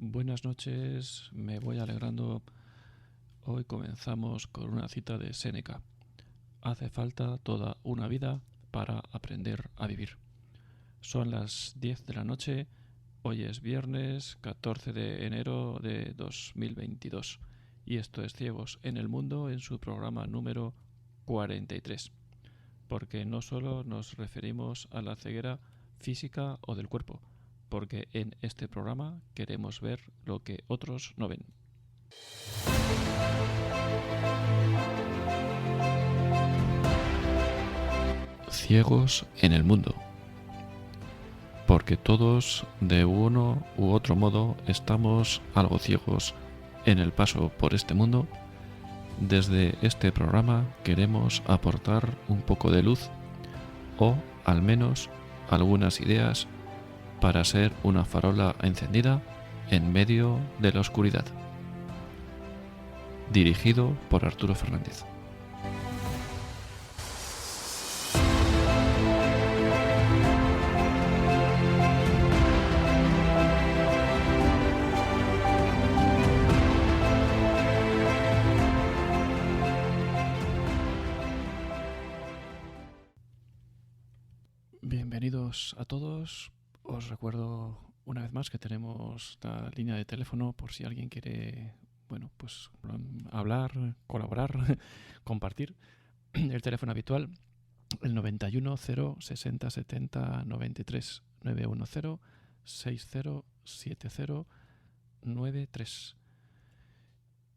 Buenas noches, me voy alegrando. Hoy comenzamos con una cita de Séneca. Hace falta toda una vida para aprender a vivir. Son las 10 de la noche, hoy es viernes 14 de enero de 2022 y esto es Ciegos en el Mundo en su programa número 43. Porque no solo nos referimos a la ceguera física o del cuerpo, porque en este programa queremos ver lo que otros no ven. Ciegos en el mundo. Porque todos, de uno u otro modo, estamos algo ciegos en el paso por este mundo. Desde este programa queremos aportar un poco de luz o, al menos, algunas ideas para ser una farola encendida en medio de la oscuridad. Dirigido por Arturo Fernández. Bienvenidos a todos. Os recuerdo una vez más que tenemos la línea de teléfono por si alguien quiere, pues hablar, colaborar, compartir. El teléfono habitual, el 91 0 60 70 93 910 60 70 93.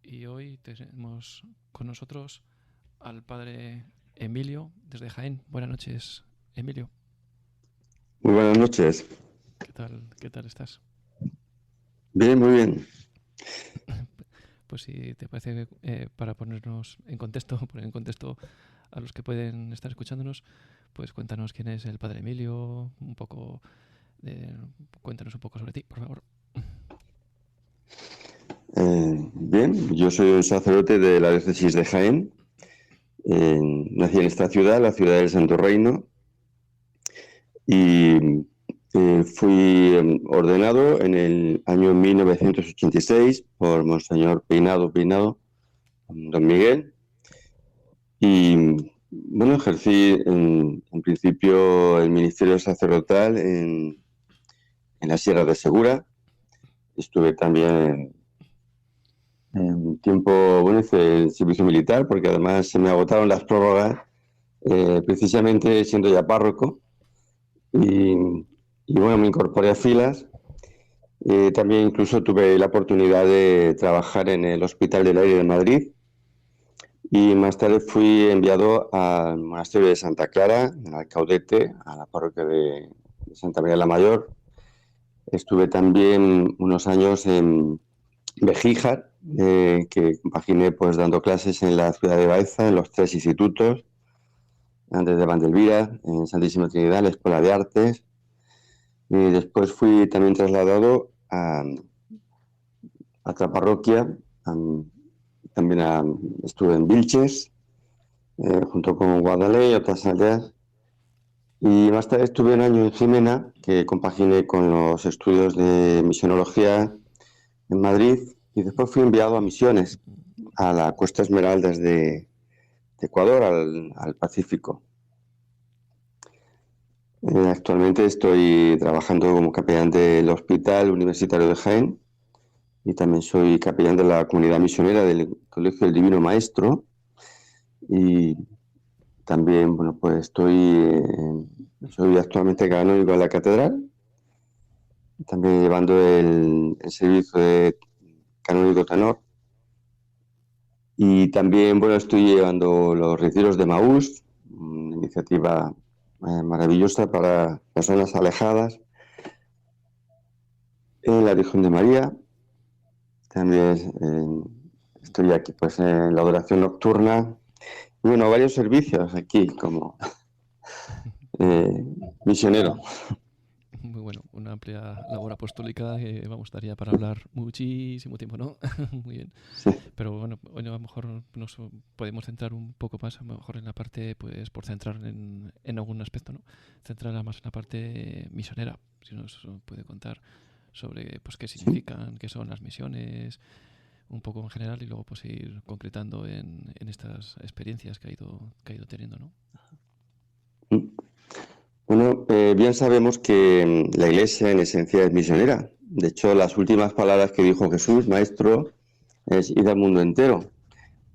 Y hoy tenemos con nosotros al padre Emilio desde Jaén. Buenas noches, Emilio. Muy buenas noches. ¿Qué tal estás? Bien, muy bien. Pues si te parece, para ponernos en contexto, poner en contexto a los que pueden estar escuchándonos, pues cuéntanos quién es el padre Emilio, cuéntanos un poco sobre ti, por favor. Bien, yo soy el sacerdote de la diócesis de Jaén. Nací en esta ciudad, la ciudad del Santo Reino, y fui ordenado en el año 1986 por Monseñor Peinado, don Miguel. Y bueno, ejercí en principio el ministerio sacerdotal en la Sierra de Segura. Estuve también un tiempo, hice el servicio militar porque además se me agotaron las prórrogas, precisamente siendo ya párroco. Y bueno, me incorporé a filas. También incluso tuve la oportunidad de trabajar en el Hospital del Aire de Madrid. Y más tarde fui enviado al monasterio de Santa Clara, en Alcaudete, a la parroquia de Santa María la Mayor. Estuve también unos años en Bejíjar, que compaginé pues dando clases en la ciudad de Baeza, en los 3 institutos, antes de Vandelvira, en Santísima Trinidad, la Escuela de Artes. Y después fui también trasladado a otra parroquia, estuve en Vilches, junto con Guadalé y otras aldeas. Y más tarde estuve un año en Jimena, que compaginé con los estudios de misionología en Madrid, y después fui enviado a misiones a la Costa Esmeraldas de Ecuador al Pacífico. Actualmente estoy trabajando como capellán del Hospital Universitario de Jaén y también soy capellán de la comunidad misionera del Colegio del Divino Maestro, y también pues soy actualmente canónigo de la catedral, también llevando el servicio de canónigo tenor. Y también estoy llevando los retiros de Maús, una iniciativa maravillosa para personas alejadas en la Virgen de María. También estoy aquí pues en la adoración nocturna. Y varios servicios aquí como misionero. Muy bueno, una amplia labor apostólica que estaría para hablar muchísimo tiempo, ¿no? Muy bien. Sí. Pero bueno, a lo mejor nos podemos centrar un poco más, a lo mejor en la parte, pues por centrar en algún aspecto, ¿no? Centrarla más en la parte misionera, si nos puede contar sobre pues qué Sí. significan, qué son las misiones, un poco en general, y luego pues ir concretando en estas experiencias que ha ido teniendo, ¿no? Bueno, bien sabemos que la Iglesia en esencia es misionera. De hecho, las últimas palabras que dijo Jesús, Maestro, es ir al mundo entero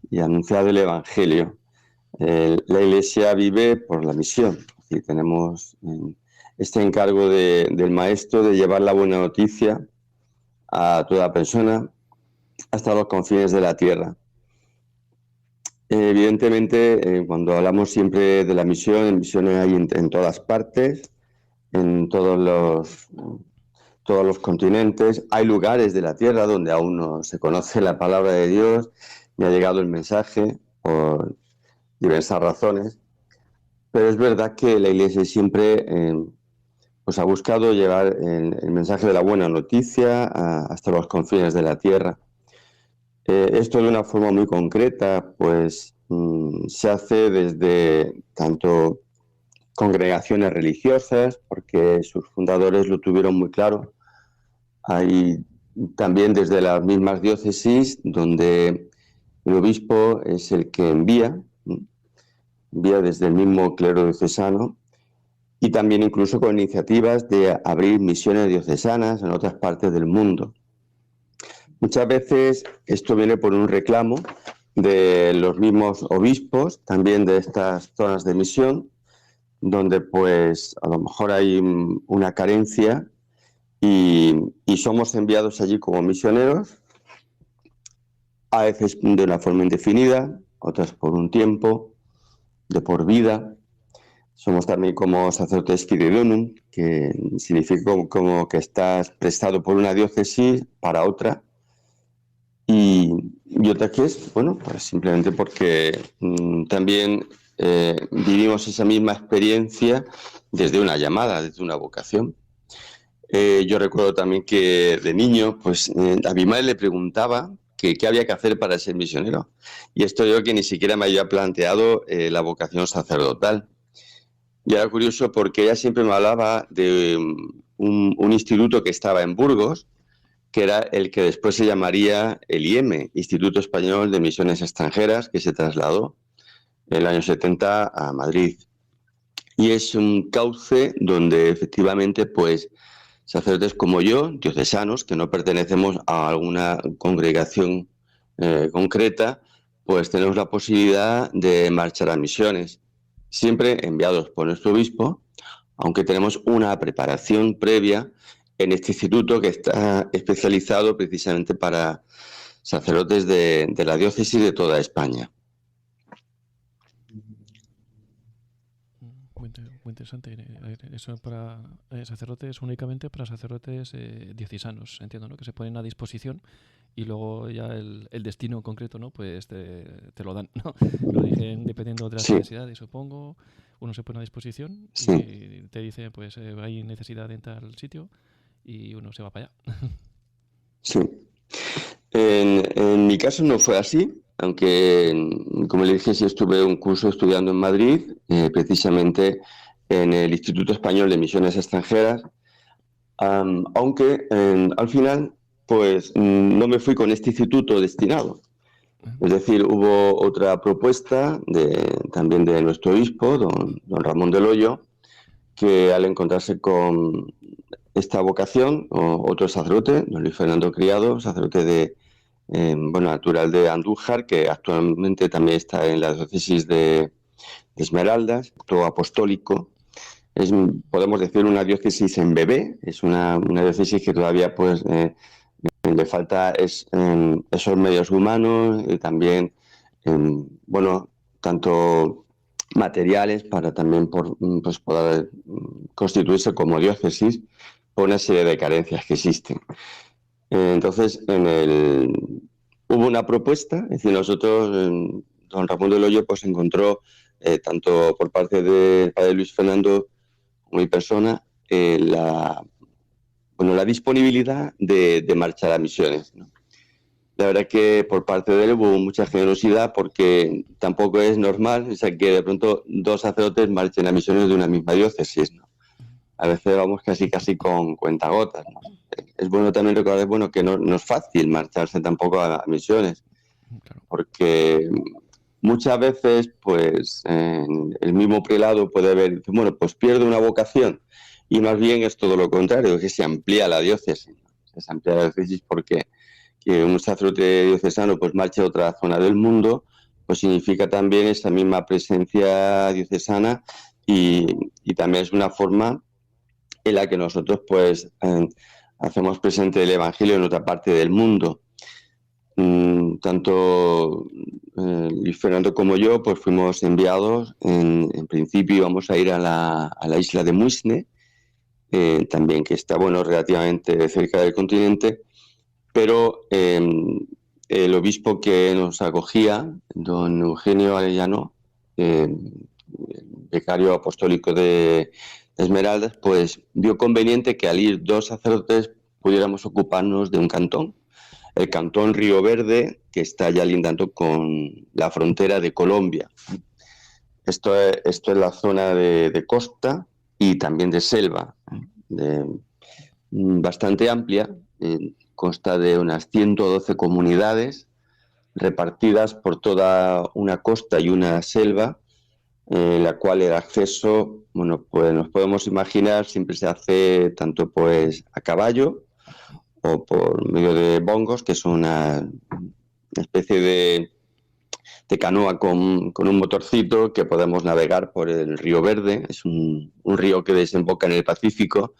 y anunciar el Evangelio. La Iglesia vive por la misión. Y tenemos este encargo del Maestro de llevar la buena noticia a toda persona hasta los confines de la tierra. Evidentemente, cuando hablamos siempre de la misión, misiones hay en todas partes, en todos los continentes. Hay lugares de la tierra donde aún no se conoce la palabra de Dios, ni ha llegado el mensaje por diversas razones. Pero es verdad que la Iglesia siempre pues ha buscado llevar el mensaje de la buena noticia hasta los confines de la tierra. Esto de una forma muy concreta, pues se hace desde tanto congregaciones religiosas, porque sus fundadores lo tuvieron muy claro. Hay también desde las mismas diócesis, donde el obispo es el que envía desde el mismo clero diocesano, y también incluso con iniciativas de abrir misiones diocesanas en otras partes del mundo. Muchas veces esto viene por un reclamo de los mismos obispos, también de estas zonas de misión, donde pues a lo mejor hay una carencia y somos enviados allí como misioneros, a veces de una forma indefinida, otras por un tiempo, de por vida. Somos también como sacerdotes quididonum, que significa como que estás prestado por una diócesis para otra. Y otra que es, bueno, pues simplemente porque también vivimos esa misma experiencia desde una llamada, desde una vocación. Yo recuerdo también que de niño, pues a mi madre le preguntaba qué había que hacer para ser misionero. Y esto yo que ni siquiera me había planteado la vocación sacerdotal. Y era curioso porque ella siempre me hablaba de un instituto que estaba en Burgos, que era el que después se llamaría el IEM, Instituto Español de Misiones Extranjeras, que se trasladó en el año 70 a Madrid. Y es un cauce donde efectivamente, pues, sacerdotes como yo, diocesanos, que no pertenecemos a alguna congregación concreta, pues tenemos la posibilidad de marchar a misiones, siempre enviados por nuestro obispo, aunque tenemos una preparación previa en este instituto que está especializado precisamente para sacerdotes de la diócesis de toda España. Muy interesante. Eso para sacerdotes, únicamente para sacerdotes diocesanos, entiendo, ¿no? Que se ponen a disposición y luego ya el destino concreto, ¿no? Pues te lo dan, ¿no? Lo dicen dependiendo de las Sí, necesidades, supongo. Uno se pone a disposición sí, y te dice, pues hay necesidad en tal sitio y uno se va para allá. sí. En mi caso no fue así, aunque, como le dije, sí estuve un curso estudiando en Madrid, precisamente en el Instituto Español de Misiones Extranjeras, aunque al final, pues no me fui con este instituto destinado. Es decir, hubo otra propuesta también de nuestro obispo, don Ramón del Hoyo, que al encontrarse con esta vocación, otro sacerdote, don Luis Fernando Criado, sacerdote natural de Andújar, que actualmente también está en la diócesis de Esmeraldas, todo apostólico. Podemos decir, una diócesis en bebé, es una diócesis que todavía pues le falta esos medios humanos y también, tanto materiales para también pues poder constituirse como diócesis por una serie de carencias que existen. Entonces, hubo una propuesta, es decir, nosotros, don Ramón del Hoyo, pues encontró, tanto por parte del padre Luis Fernando como mi persona, la disponibilidad de marchar a misiones, ¿no? La verdad que por parte de él hubo mucha generosidad, porque tampoco es normal, o sea, que de pronto dos sacerdotes marchen a misiones de una misma diócesis, ¿no? a veces vamos casi con cuentagotas, ¿no? Es bueno también recordar, bueno, que no es fácil marcharse tampoco a misiones, Claro. porque muchas veces, pues, el mismo prelado puede ver, bueno, pues pierde una vocación, y más bien es todo lo contrario, que se amplía la diócesis, ¿no? Se amplía la diócesis porque que un sacerdote diocesano pues marche a otra zona del mundo, pues significa también esa misma presencia diocesana, y también es una forma en la que nosotros pues hacemos presente el Evangelio en otra parte del mundo. Tanto Luis Fernando como yo pues fuimos enviados, en principio íbamos a ir a la isla de Muisne, también que está, bueno, relativamente cerca del continente, pero el obispo que nos acogía, don Eugenio Arellano, vicario apostólico de Esmeraldas, pues vio conveniente que al ir 2 sacerdotes pudiéramos ocuparnos de un cantón, el cantón Río Verde, que está ya lindando con la frontera de Colombia. Esto es la zona de costa y también de selva, bastante amplia, consta de unas 112 comunidades repartidas por toda una costa y una selva, en la cual el acceso, bueno, pues nos podemos imaginar, siempre se hace tanto pues a caballo o por medio de bongos, que es una especie de canoa con un motorcito que podemos navegar por el Río Verde. Es un río que desemboca en el Pacífico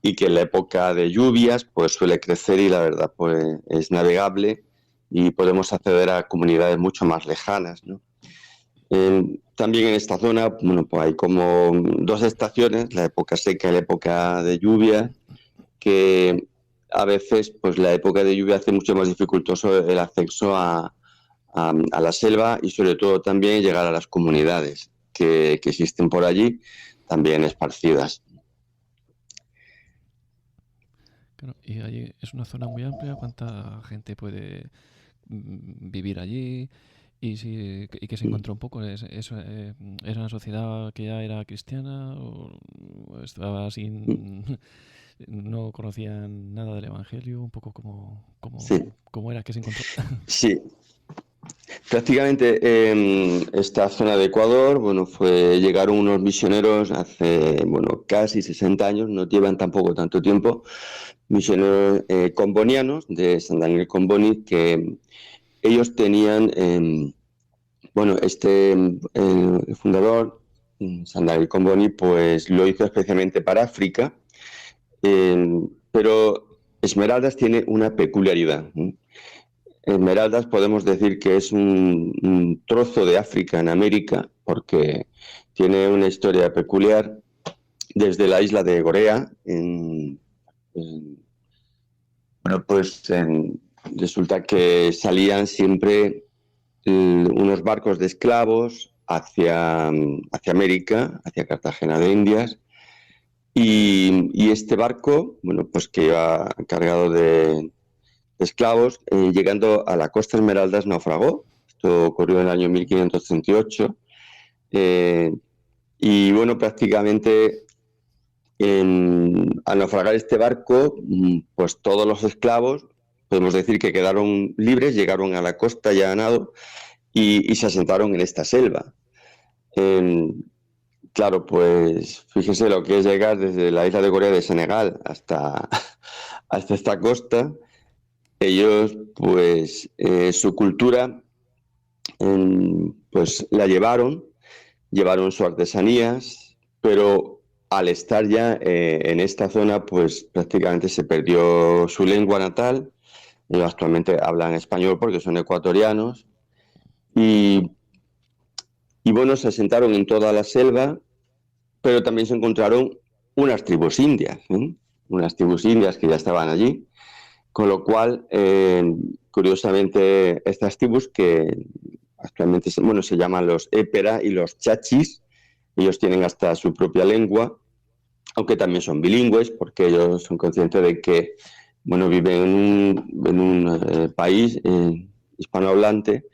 y que en la época de lluvias pues suele crecer, y la verdad pues es navegable y podemos acceder a comunidades mucho más lejanas, ¿no? También en esta zona, bueno, pues hay como 2 estaciones, la época seca y la época de lluvia, que a veces pues la época de lluvia hace mucho más dificultoso el acceso a la selva, y sobre todo también llegar a las comunidades que existen por allí, también esparcidas. Claro, y allí es una zona muy amplia. ¿Cuánta gente puede vivir allí? Y que se encontró un poco. ¿Era una sociedad que ya era cristiana o estaba sin... no conocían nada del Evangelio? Un poco Sí, como era que se encontró. sí. Prácticamente en esta zona de Ecuador, bueno, llegaron unos misioneros hace, bueno, casi 60 años, no llevan tampoco tanto tiempo, misioneros combonianos de San Daniel Comboni, que ellos tenían, bueno, el fundador, San Daniel Comboni, pues lo hizo especialmente para África, pero Esmeraldas tiene una peculiaridad. Esmeraldas podemos decir que es un trozo de África en América, porque tiene una historia peculiar desde la isla de Gorea. Bueno, pues resulta que salían siempre unos barcos de esclavos hacia América, hacia Cartagena de Indias, y este barco, bueno, pues que iba cargado de esclavos, llegando a la costa Esmeraldas, naufragó. Esto ocurrió en el año 1538. Y bueno, prácticamente al naufragar este barco, pues todos los esclavos, podemos decir que quedaron libres, llegaron a la costa ya a nado, y se asentaron en esta selva. Claro, pues fíjese lo que es llegar desde la isla de Corea de Senegal hasta esta costa. Ellos, pues, su cultura, pues la llevaron sus artesanías, pero al estar ya en esta zona, pues prácticamente se perdió su lengua natal. Ellos actualmente hablan español porque son ecuatorianos, y bueno, se asentaron en toda la selva, pero también se encontraron unas tribus indias, unas tribus indias que ya estaban allí. Con lo cual, curiosamente, estas tribus que actualmente se llaman los épera y los chachis, ellos tienen hasta su propia lengua, aunque también son bilingües, porque ellos son conscientes de que, bueno, viven en un país hispanohablante.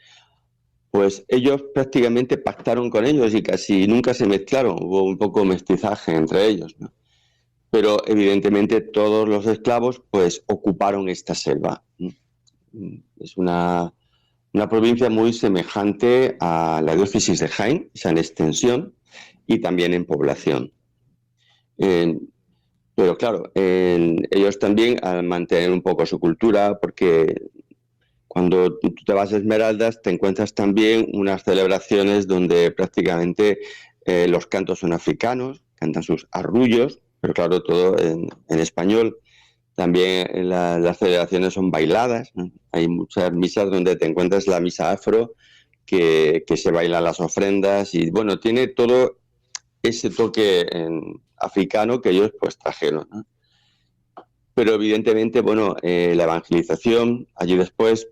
Pues ellos prácticamente pactaron con ellos y casi nunca se mezclaron, hubo un poco de mestizaje entre ellos, ¿no? pero evidentemente todos los esclavos pues ocuparon esta selva. Es una provincia muy semejante a la diócesis de Jaén, o sea, en extensión y también en población. Pero claro, ellos también al mantener un poco su cultura, porque cuando tú te vas a Esmeraldas te encuentras también unas celebraciones donde prácticamente los cantos son africanos, cantan sus arrullos, pero claro, todo en español. También las celebraciones son bailadas, ¿no? Hay muchas misas donde te encuentras la misa afro, que se bailan las ofrendas y bueno, tiene todo ese toque africano que ellos pues trajeron, ¿no? Pero evidentemente, bueno, la evangelización allí después,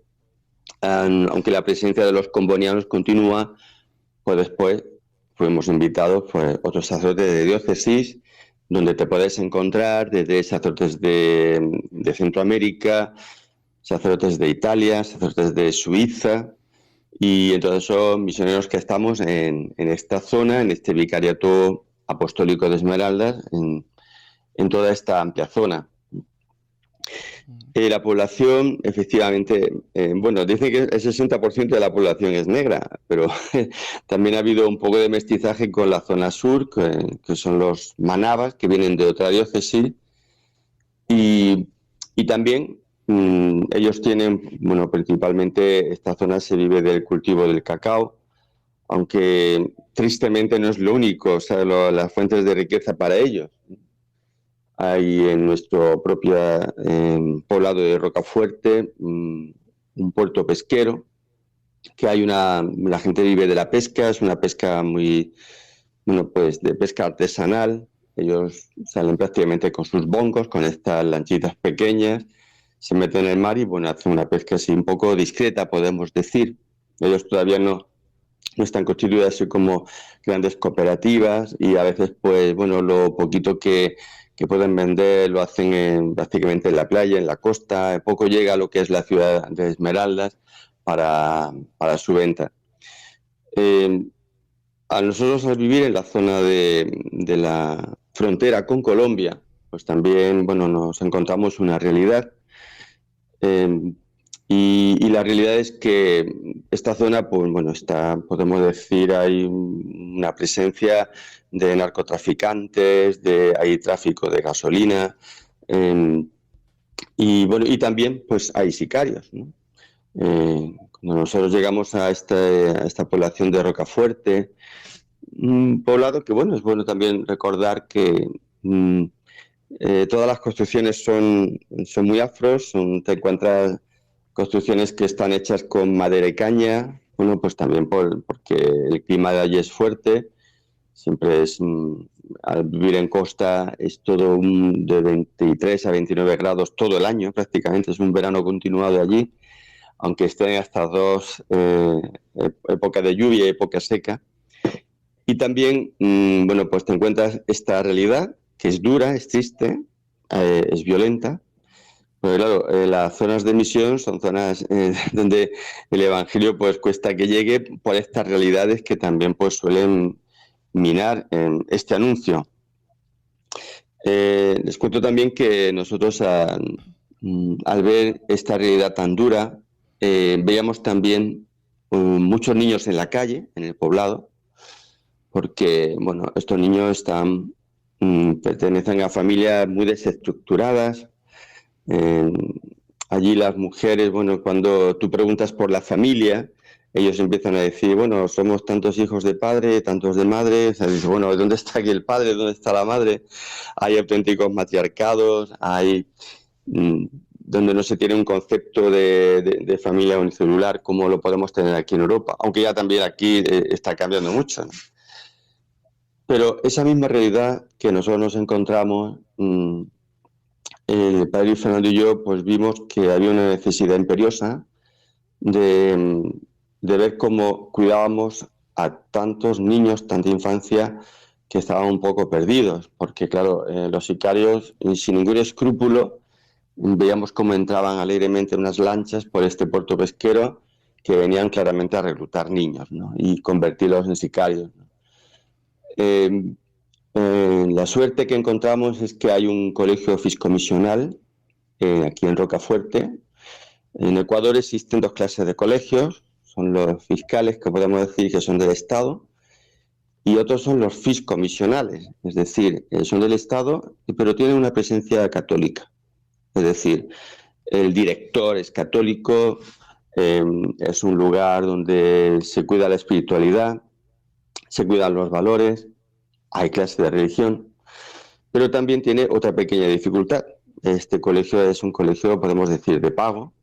aunque la presencia de los combonianos continúa, pues después fuimos invitados pues otros sacerdotes de diócesis, donde te puedes encontrar desde sacerdotes de Centroamérica, sacerdotes de Italia, sacerdotes de Suiza, y entonces son misioneros que estamos en esta zona, en este vicariato apostólico de Esmeraldas, en toda esta amplia zona. La población, efectivamente, bueno, dicen que el 60% de la población es negra, pero también ha habido un poco de mestizaje con la zona sur, que son los manabas, que vienen de otra diócesis, y también ellos tienen, bueno, principalmente esta zona se vive del cultivo del cacao, aunque tristemente no es lo único, o sea, las fuentes de riqueza para ellos. Hay en nuestro propio poblado de Rocafuerte un puerto pesquero, que la gente vive de la pesca, es una pesca muy, bueno, pues de pesca artesanal. Ellos salen prácticamente con sus boncos, con estas lanchitas pequeñas, se meten en el mar y bueno, hacen una pesca así un poco discreta, podemos decir. Ellos todavía no están constituidas así como grandes cooperativas y a veces, pues bueno, lo poquito que pueden vender lo hacen prácticamente en la playa, en la costa. Poco llega a lo que es la ciudad de Esmeraldas para su venta. A nosotros, al vivir en la zona de la frontera con Colombia, pues también, bueno, nos encontramos una realidad. Y la realidad es que esta zona, pues bueno, podemos decir, hay una presencia de narcotraficantes, hay tráfico de gasolina, y bueno, y también pues hay sicarios, ¿no? Cuando nosotros llegamos a esta población de Rocafuerte, un poblado que bueno, es bueno también recordar que todas las construcciones son muy afros, te encuentras construcciones que están hechas con madera y caña, bueno, pues también porque el clima de allí es fuerte, siempre es, al vivir en costa, es todo de 23 a 29 grados todo el año prácticamente, es un verano continuado allí, aunque estén hasta dos épocas de lluvia y época seca. Y también, bueno, pues te encuentras esta realidad que es dura, es triste, es violenta. Pero claro, las zonas de misión son zonas donde el evangelio pues cuesta que llegue por estas realidades que también pues suelen minar este anuncio. Les cuento también que nosotros al ver esta realidad tan dura, veíamos también muchos niños en la calle, en el poblado, porque bueno, estos niños pertenecen a familias muy desestructuradas. Allí las mujeres, bueno, cuando tú preguntas por la familia, ellos empiezan a decir, bueno, somos tantos hijos de padre, tantos de madre. O sea, dice, bueno, ¿dónde está aquí el padre? ¿Dónde está la madre? Hay auténticos matriarcados, hay donde no se tiene un concepto de familia unicelular como lo podemos tener aquí en Europa, aunque ya también aquí está cambiando mucho, ¿no? Pero esa misma realidad que nosotros nos encontramos, el padre Fernando y yo pues vimos que había una necesidad imperiosa de ver cómo cuidábamos a tantos niños, tanta infancia, que estaban un poco perdidos, porque claro, los sicarios, sin ningún escrúpulo, veíamos cómo entraban alegremente unas lanchas por este puerto pesquero que venían claramente a reclutar niños, ¿no? Y convertirlos en sicarios, ¿no? La suerte que encontramos es que hay un colegio fiscomisional aquí en Rocafuerte. En Ecuador existen dos clases de colegios, son los fiscales, que podemos decir que son del Estado, y otros son los fiscomisionales, es decir, son del Estado, pero tienen una presencia católica. Es decir, el director es católico, es un lugar donde se cuida la espiritualidad, se cuidan los valores, hay clase de religión, pero también tiene otra pequeña dificultad. Este colegio es un colegio, podemos decir, de pago,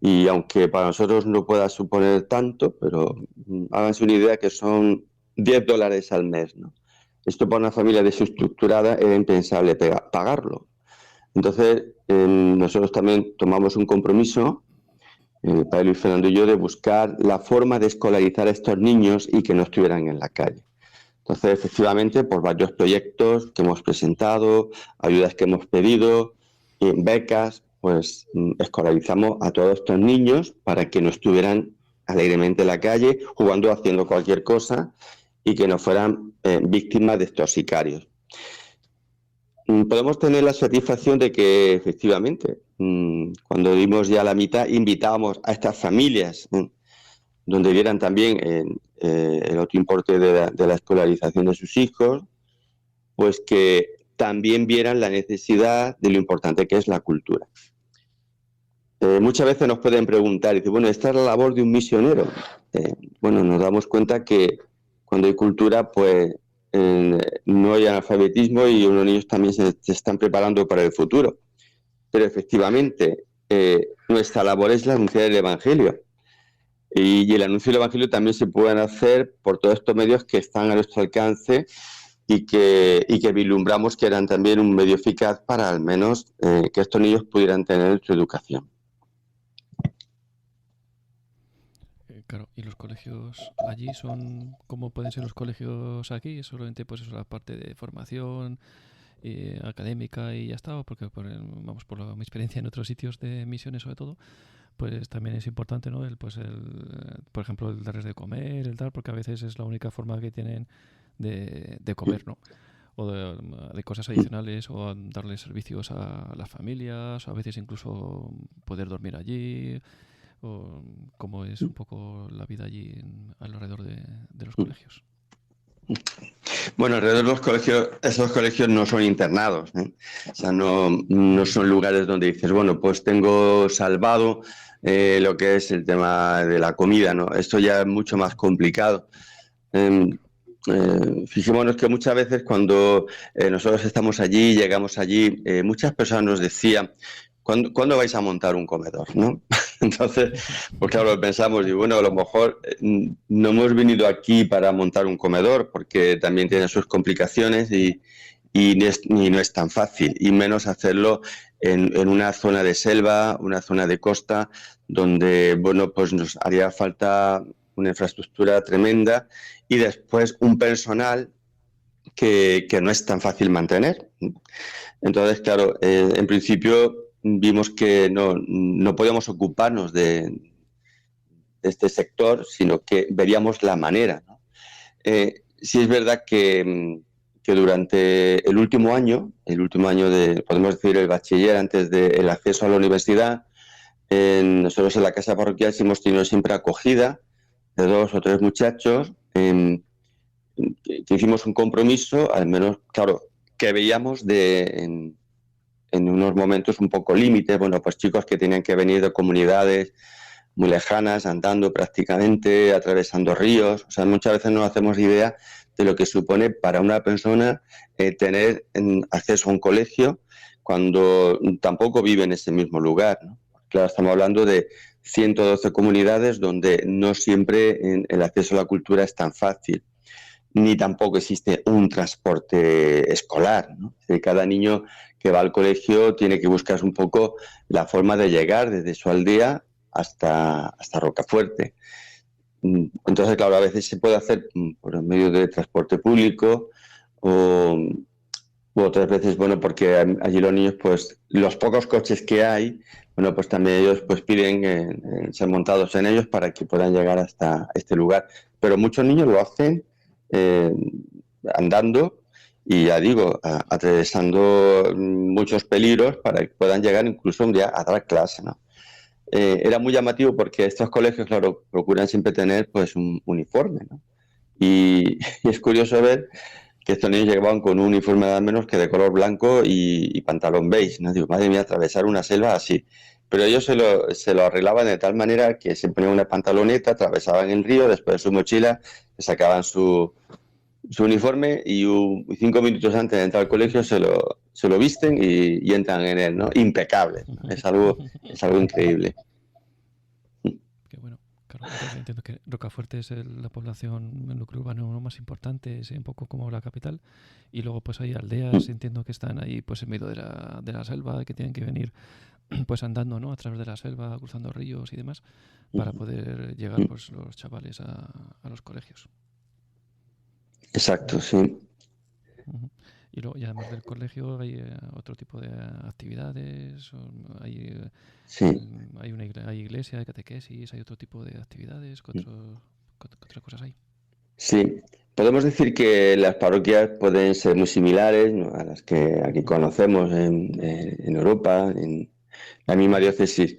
y aunque para nosotros no pueda suponer tanto, pero háganse una idea que son $10 al mes, ¿no? Esto para una familia desestructurada era impensable pagarlo. Entonces, nosotros también tomamos un compromiso, el padre Luis Fernando y yo, de buscar la forma de escolarizar a estos niños y que no estuvieran en la calle. Entonces, efectivamente, por varios proyectos que hemos presentado, ayudas que hemos pedido, becas, pues escolarizamos a todos estos niños para que no estuvieran alegremente en la calle, jugando, haciendo cualquier cosa, y que no fueran víctimas de estos sicarios. Podemos tener la satisfacción de que, efectivamente, cuando dimos ya la mitad, invitábamos a estas familias, donde vieran también el otro importe de la escolarización de sus hijos, pues que también vieran la necesidad de lo importante que es la cultura. Muchas veces nos pueden preguntar, y dicen, bueno, esta es la labor de un misionero. Bueno, nos damos cuenta que cuando hay cultura, pues no hay analfabetismo y los niños también se están preparando para el futuro. Pero efectivamente, nuestra labor es la anunciar el Evangelio. Y el anuncio del Evangelio también se puede hacer por todos estos medios que están a nuestro alcance y que vislumbramos que eran también un medio eficaz para al menos que estos niños pudieran tener su educación. Claro, y los colegios allí son como pueden ser los colegios aquí, solamente pues eso, la parte de formación académica y ya está, porque vamos por mi experiencia en otros sitios de misiones sobre todo, pues también es importante, ¿no? Por ejemplo, el darles de comer, el tal, porque a veces es la única forma que tienen de comer, ¿no? O de cosas adicionales, o darles servicios a las familias, a veces incluso poder dormir allí, o cómo es un poco la vida allí alrededor de los colegios. Bueno, alrededor de los colegios, esos colegios no son internados, ¿eh? O sea, no son lugares donde dices, bueno, pues tengo salvado lo que es el tema de la comida, ¿no? Esto ya es mucho más complicado. Fijémonos que muchas veces cuando nosotros estamos allí, llegamos allí, muchas personas nos decían, ¿cuándo vais a montar un comedor, no? Entonces, pues claro, pensamos, y bueno, a lo mejor no hemos venido aquí para montar un comedor, porque también tiene sus complicaciones y no es tan fácil, y menos hacerlo en una zona de selva, una zona de costa, donde, bueno, pues nos haría falta una infraestructura tremenda y después un personal que no es tan fácil mantener. Entonces, claro, en principio vimos que no podíamos ocuparnos de este sector, sino que veríamos la manera, ¿no? Sí es verdad que durante el último año podemos decir, el bachiller, antes del acceso a la universidad, nosotros en la casa parroquial sí hemos tenido siempre acogida de 2 o 3 muchachos, que hicimos un compromiso, al menos, claro, que veíamos en unos momentos un poco límite, bueno, pues chicos que tenían que venir de comunidades muy lejanas, andando prácticamente, atravesando ríos. O sea, muchas veces no hacemos idea de lo que supone para una persona tener acceso a un colegio cuando tampoco vive en ese mismo lugar, ¿no? Claro, estamos hablando de 112 comunidades donde no siempre el acceso a la cultura es tan fácil, ni tampoco existe un transporte escolar, ¿no? Cada niño que va al colegio tiene que buscar un poco la forma de llegar desde su aldea hasta Rocafuerte. Entonces, claro, a veces se puede hacer por medio de transporte público u otras veces, bueno, porque allí los niños, pues los pocos coches que hay, bueno, pues también ellos pues piden ser montados en ellos para que puedan llegar hasta este lugar. Pero muchos niños lo hacen andando y ya digo, atravesando muchos peligros para que puedan llegar incluso un día a dar clase, ¿no? Era muy llamativo porque estos colegios, claro, procuran siempre tener pues un uniforme, ¿no? Y, y es curioso ver que estos niños llegaban con un uniforme nada menos que de color blanco y pantalón beige, ¿no? Digo, madre mía, atravesar una selva así. Pero ellos se lo arreglaban de tal manera que se ponían una pantaloneta, atravesaban el río, después de su mochila, sacaban su uniforme y 5 minutos antes de entrar al colegio se lo visten y entran en él, ¿no? Impecable. Es algo increíble. Qué bueno. Claro, entonces entiendo que Rocafuerte es la población en núcleo urbano más importante, es un poco como la capital. Y luego pues hay aldeas, entiendo que están ahí pues en medio de la selva, que tienen que venir pues andando, ¿no? A través de la selva, cruzando ríos y demás, para poder llegar pues los chavales a los colegios. Exacto, sí. Ujú. Y luego, y además del colegio, hay otro tipo de actividades, hay, Sí. hay iglesia, hay catequesis, hay otro tipo de actividades, ¿qué otras cosas hay? Sí, podemos decir que las parroquias pueden ser muy similares, ¿no?, a las que aquí Ujú, conocemos en Europa, en la misma ujú, diócesis.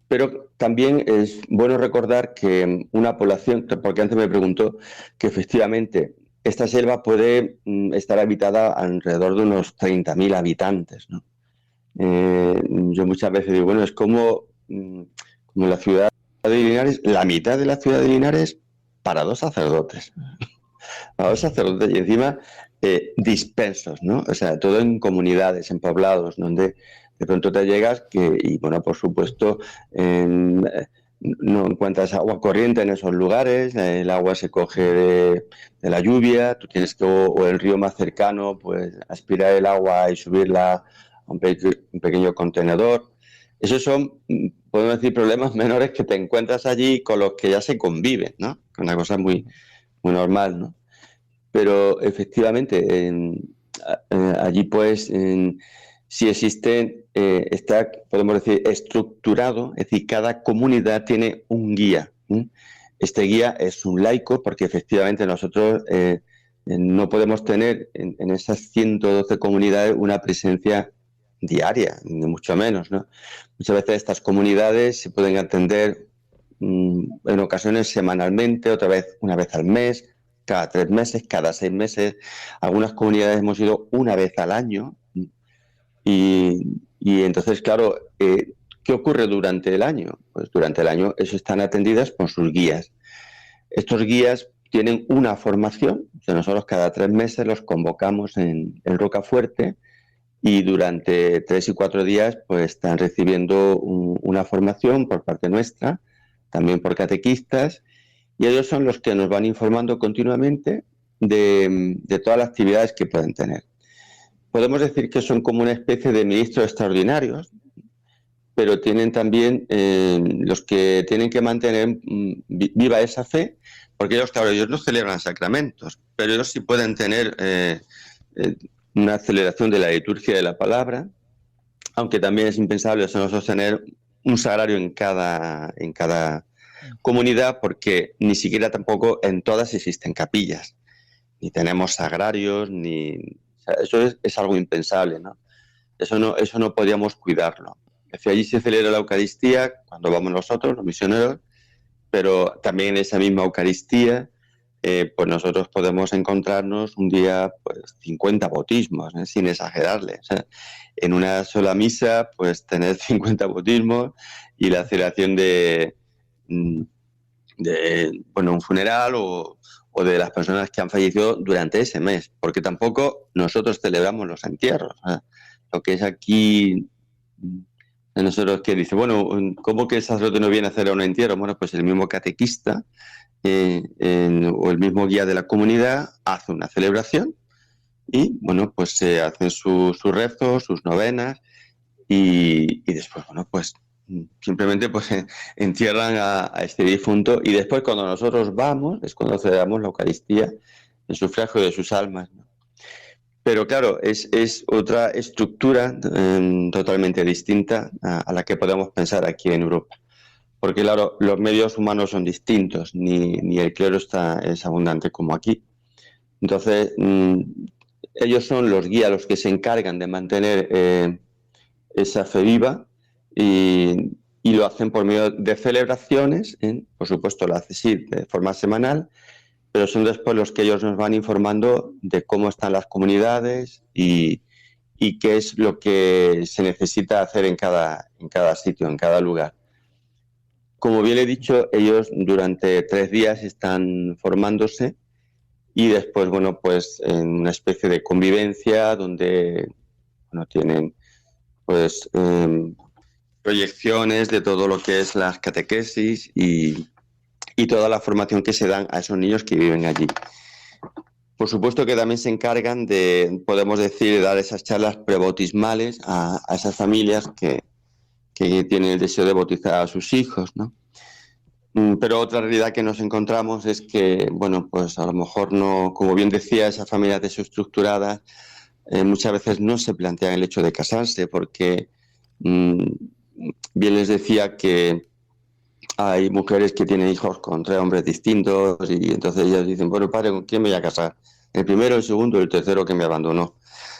Pero también es bueno recordar que una población, porque antes me preguntó, que efectivamente esta selva puede estar habitada alrededor de unos 30.000 habitantes, ¿no? Yo muchas veces digo, bueno, es como la ciudad de Linares, la mitad de la ciudad de Linares para dos sacerdotes. Para dos sacerdotes y encima dispersos, ¿no? O sea, todo en comunidades, en poblados, donde de pronto te llegas y bueno, por supuesto, no encuentras agua corriente en esos lugares, el agua se coge ujú, de la lluvia, tú tienes que, o el río más cercano, pues aspirar el agua y subirla a un pequeño contenedor. Esos son, podemos decir, problemas menores que te encuentras allí con los que ya se conviven, ¿no? Una cosa muy, ujú, muy normal, ¿no? Pero efectivamente, allí pues sí existen, está, podemos decir, estructurado, es decir, cada comunidad tiene un guía. ¿Sí? Este guía es un laico porque efectivamente nosotros no podemos tener en esas 112 comunidades una presencia diaria, ni mucho menos, ¿no? Muchas veces estas comunidades se pueden atender en ocasiones semanalmente, otra vez una vez al mes, cada 3 meses, cada 6 meses. Algunas comunidades hemos ido una vez al año y entonces, claro, ¿qué ocurre durante el año? Pues durante el año eso están atendidas por sus guías. Estos guías tienen una formación, o sea, nosotros cada 3 meses los convocamos en Rocafuerte y durante 3 y 4 días pues están recibiendo una formación por parte nuestra, también por catequistas, y ellos son los que nos van informando continuamente de todas las actividades que pueden tener. Podemos decir que son como una especie de ministros extraordinarios, pero tienen también los que tienen que mantener viva esa fe, porque ellos, claro, ellos no celebran sacramentos, pero ellos sí pueden tener eh, una aceleración de la liturgia de la palabra, aunque también es impensable nosotros tener un sagrario en cada comunidad, porque ni siquiera tampoco en todas existen capillas, ni tenemos sagrarios, o sea, eso es algo impensable, ¿no? Eso no podíamos cuidarlo. Es decir, allí se celebra la Eucaristía cuando vamos nosotros, los misioneros, pero también en esa misma Eucaristía, pues nosotros podemos encontrarnos un día pues 50 bautismos, sin exagerarle. O sea, en una sola misa, pues tener 50 bautismos y la celebración mm, bueno, un funeral o de las personas que han fallecido durante ese mes, porque tampoco nosotros celebramos los entierros. Lo que es aquí, nosotros que dice, bueno, ¿cómo que el sacerdote no viene a hacer un entierro? Bueno, pues el mismo catequista o el mismo guía de la comunidad hace una celebración y, bueno, pues se hacen sus rezos, sus novenas y después, bueno, pues simplemente pues entierran a este difunto y después cuando nosotros vamos es cuando celebramos la Eucaristía en sufragio de sus almas, ¿no? Pero claro, es otra estructura totalmente distinta a la que podemos pensar aquí en Europa. Porque claro, los medios humanos son distintos, ni el clero es abundante como aquí. Entonces, ellos son los guías los que se encargan de mantener esa fe viva y lo hacen por medio de celebraciones, por supuesto lo hacen sí de forma semanal, pero son después los que ellos nos van informando de cómo están las comunidades y qué es lo que se necesita hacer en cada sitio, en cada lugar. Como bien he dicho, ellos durante 3 días están formándose y después, bueno, pues en una especie de convivencia donde, bueno, tienen pues proyecciones de todo lo que es las catequesis y toda la formación que se dan a esos niños que viven allí. Por supuesto que también se encargan de, podemos decir, de dar esas charlas prebautismales a esas familias que tienen el deseo de bautizar a sus hijos, ¿no? Pero otra realidad que nos encontramos es que, bueno, pues a lo mejor no, como bien decía, esas familias desestructuradas muchas veces no se plantean el hecho de casarse porque bien les decía que hay mujeres que tienen hijos con 3 hombres distintos y entonces ellas dicen, bueno, padre, ¿con quién me voy a casar? El primero, el segundo, el tercero que me abandonó.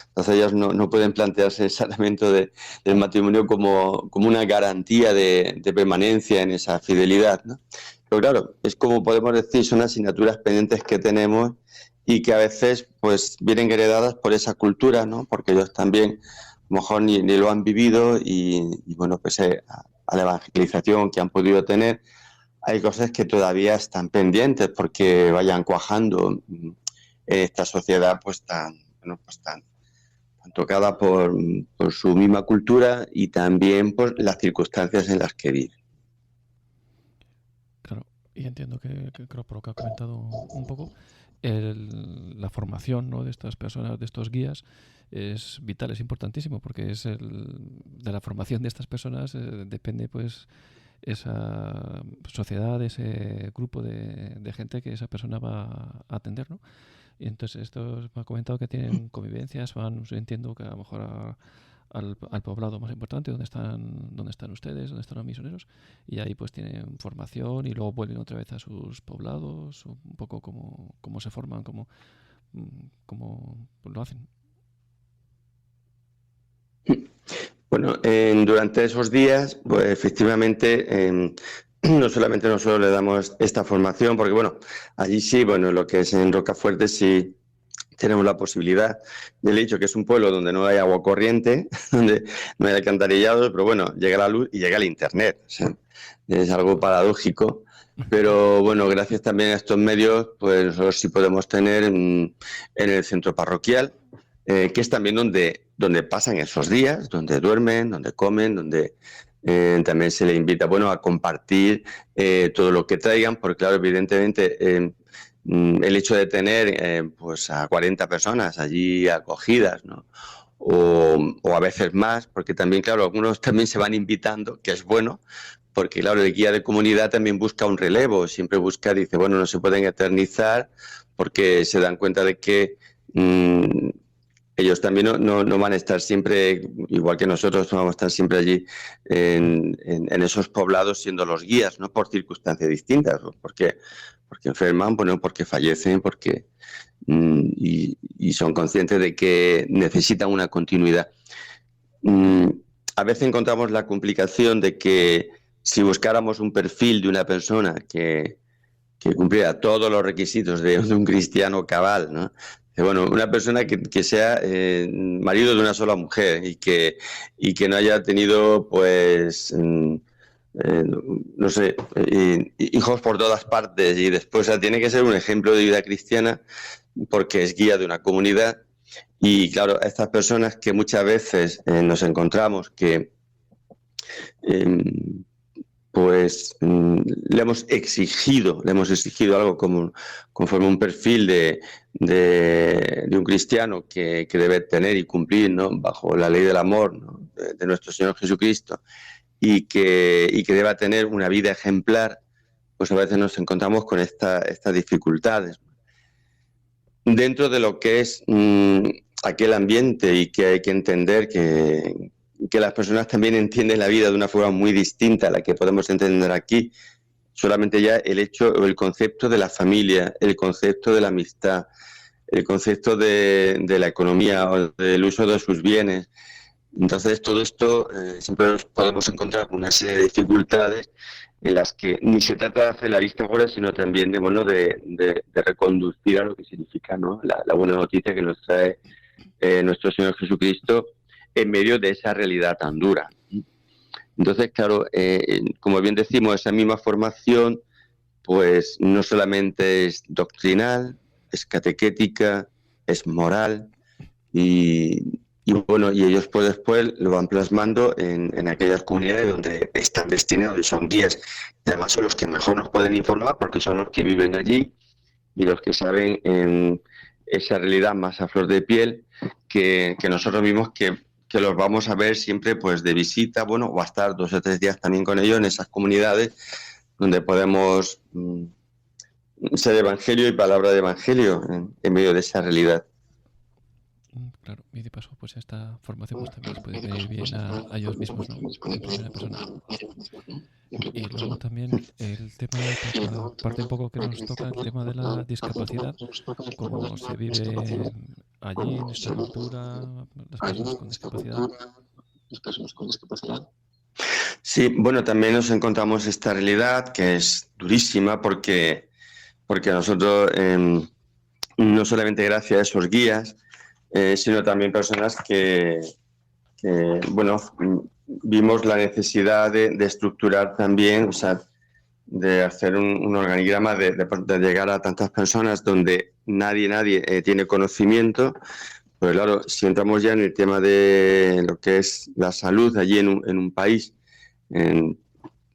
Entonces ellas no pueden plantearse el sacramento del matrimonio como una garantía de permanencia en esa fidelidad, ¿no? Pero claro, es como podemos decir, son asignaturas pendientes que tenemos y que a veces pues vienen heredadas por esa cultura, ¿no? Porque ellos también a lo mejor ni lo han vivido y bueno, pues a la evangelización que han podido tener, hay cosas que todavía están pendientes porque vayan cuajando en esta sociedad pues tan tocada por su misma cultura y también por las circunstancias en las que vive. Claro, y entiendo que creo por lo que ha comentado un poco, la formación, ¿no?, de estas personas, de estos guías, es vital, es importantísimo, porque de la formación de estas personas depende pues esa sociedad, ese grupo de gente que esa persona va a atender, ¿no? Y entonces esto me ha comentado que tienen convivencias, entiendo que a lo mejor al poblado más importante, donde están ustedes, donde están los misioneros, y ahí pues tienen formación y luego vuelven otra vez a sus poblados, un poco cómo se forman, cómo lo hacen. Bueno, durante esos días, pues efectivamente, no solamente nosotros le damos esta formación, porque bueno, allí sí, bueno, lo que es en Rocafuerte sí tenemos la posibilidad. Ya le he dicho que es un pueblo donde no hay agua corriente, donde no hay alcantarillados, pero bueno, llega la luz y llega el internet. O sea, es algo paradójico. Pero bueno, gracias también a estos medios, pues nosotros sí podemos tener en el centro parroquial, que es también donde pasan esos días, donde duermen, donde comen, donde también se les invita, bueno, a compartir todo lo que traigan, porque claro, evidentemente el hecho de tener pues a 40 personas allí acogidas, ¿no? O a veces más, porque también, claro, algunos también se van invitando, que es bueno, porque claro, el guía de comunidad también busca un relevo, siempre busca, dice, bueno, no se pueden eternizar, porque se dan cuenta de que ellos también no van a estar siempre, igual que nosotros, no vamos a estar siempre allí en esos poblados siendo los guías, ¿no? Por circunstancias distintas, porque enferman, bueno, porque fallecen, porque y son conscientes de que necesitan una continuidad. A veces encontramos la complicación de que si buscáramos un perfil de una persona que cumpliera todos los requisitos de un cristiano cabal, ¿no? Bueno, una persona que sea marido de una sola mujer y que no haya tenido, pues, no sé, hijos por todas partes y después, o sea, tiene que ser un ejemplo de vida cristiana porque es guía de una comunidad y, claro, estas personas que muchas veces nos encontramos que pues le hemos exigido algo conforme un perfil de un cristiano que debe tener y cumplir, ¿no? Bajo la ley del amor, ¿no? de nuestro Señor Jesucristo y que deba tener una vida ejemplar, pues a veces nos encontramos con estas dificultades. Dentro de lo que es aquel ambiente y que hay que entender que las personas también entienden la vida de una forma muy distinta a la que podemos entender aquí. Solamente ya el hecho o el concepto de la familia, el concepto de la amistad, el concepto de la economía o del uso de sus bienes. Entonces, todo esto siempre nos podemos encontrar con una serie de dificultades en las que ni se trata de hacer la vista gorda, sino también de reconducir a lo que significa, ¿no?, la buena noticia que nos trae nuestro Señor Jesucristo en medio de esa realidad tan dura. Entonces, claro, como bien decimos, esa misma formación pues no solamente es doctrinal, es catequética, es moral, y bueno, y ellos pues después lo van plasmando en aquellas comunidades donde están destinados y son guías. Y además son los que mejor nos pueden informar porque son los que viven allí y los que saben esa realidad más a flor de piel que nosotros mismos que los vamos a ver siempre pues de visita, bueno, o a estar 2 o 3 días también con ellos en esas comunidades donde podemos ser evangelio y palabra de evangelio en medio de esa realidad. Claro, y de paso, pues esta formación pues también les puede venir bien a ellos mismos, ¿no? En primera persona. Y luego también el tema, pues la parte un poco que nos toca, el tema de la discapacidad, cómo se vive allí en esta cultura, las personas con discapacidad. Sí, bueno, también nos encontramos esta realidad que es durísima porque nosotros, no solamente gracias a esos guías, sino también personas que bueno, vimos la necesidad de estructurar también, o sea, de hacer un organigrama de llegar a tantas personas donde nadie tiene conocimiento. Pues claro, si entramos ya en el tema de lo que es la salud allí en un país